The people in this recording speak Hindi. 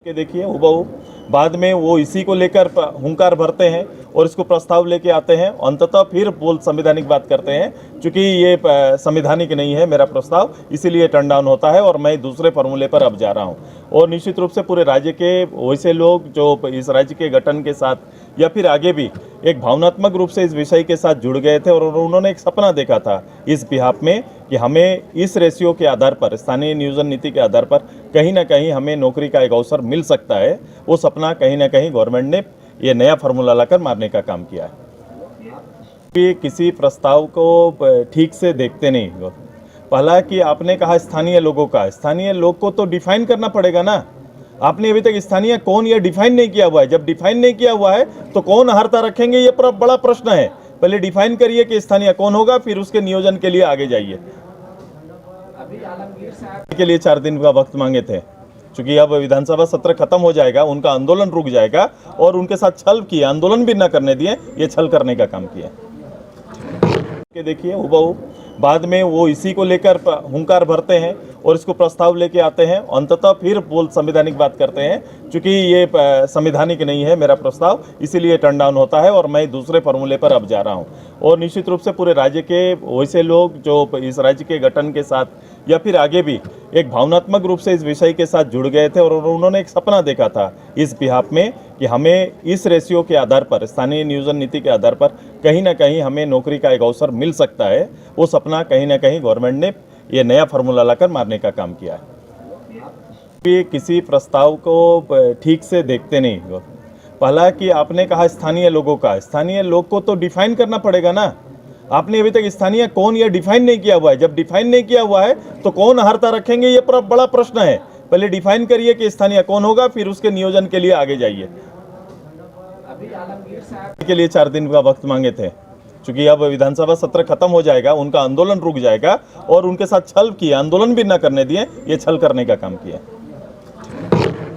के देखिए हुबहू बाद में वो इसी को लेकर हुंकार भरते हैं और इसको प्रस्ताव लेके आते हैं। अंततः फिर बोल संवैधानिक बात करते हैं, क्योंकि ये संवैधानिक नहीं है मेरा प्रस्ताव, इसीलिए टर्न डाउन होता है और मैं दूसरे फॉर्मूले पर अब जा रहा हूं। और निश्चित रूप से पूरे राज्य के वैसे लोग जो इस राज्य के गठन के साथ या फिर आगे भी एक भावनात्मक रूप से इस विषय के साथ जुड़ गए थे और उन्होंने एक सपना देखा था इस बिहाफ में कि हमें इस रेशियो के आधार पर, स्थानीय नियोजन नीति के आधार पर कहीं ना कहीं हमें नौकरी का एक अवसर मिल सकता है। वो सपना कहीं ना कहीं गवर्नमेंट ने ये नया फार्मूला लाकर मारने का काम किया है। किसी प्रस्ताव को ठीक से देखते नहीं। पहला कि आपने कहा स्थानीय लोगों का, स्थानीय लोग को तो डिफाइन करना पड़ेगा ना। आपने अभी तक स्थानीय कौन यह डिफाइन नहीं किया हुआ है। जब डिफाइन नहीं किया हुआ है तो कौन अहर्ता रखेंगे, ये बड़ा प्रश्न है। पहले डिफाइन करिए कि स्थानीय कौन होगा, फिर उसके नियोजन के लिए आगे जाइए। अभी आलमगीर साहब के लिए 4 दिन का वक्त मांगे थे, क्योंकि अब विधानसभा सत्र खत्म हो जाएगा, उनका आंदोलन रुक जाएगा और उनके साथ छल किया, आंदोलन भी ना करने दिए, ये छल करने का काम किया। के देखिए हुबहू बाद में वो इसी को लेकर हुंकार भरते हैं और इसको प्रस्ताव लेके आते हैं। अंततः फिर बोल संवैधानिक बात करते हैं, क्योंकि ये संवैधानिक नहीं है मेरा प्रस्ताव, इसीलिए टर्न डाउन होता है और मैं दूसरे फॉर्मूले पर अब जा रहा हूं। और निश्चित रूप से पूरे राज्य के वैसे लोग जो इस राज्य के गठन के साथ या फिर आगे भी एक भावनात्मक रूप से इस विषय के साथ जुड़ गए थे और उन्होंने एक सपना देखा था इस बिहाफ में कि हमें इस रेशियो के आधार पर, स्थानीय नियोजन नीति के आधार पर कहीं ना कहीं हमें नौकरी का एक अवसर मिल सकता है। वो सपना कहीं ना कहीं गवर्नमेंट ने ये नया फार्मूला लाकर मारने का काम किया है। किसी प्रस्ताव को ठीक से देखते नहीं। पहला कि आपने कहा स्थानीय लोगों का, स्थानीय लोग को तो डिफाइन करना पड़ेगा ना। आपने अभी तक स्थानीय कौन यह डिफाइन नहीं किया हुआ है। जब डिफाइन नहीं किया हुआ है तो कौन अहर्ता रखेंगे, ये बड़ा प्रश्न है। पहले डिफाइन करिए कि स्थानीय कौन होगा, फिर उसके नियोजन के लिए आगे जाइए। अभी आलमगीर साहब के लिए 4 दिन का वक्त मांगे थे, क्योंकि अब विधानसभा सत्र खत्म हो जाएगा, उनका आंदोलन रुक जाएगा और उनके साथ छल किया, आंदोलन भी ना करने दिए, ये छल करने का काम किया।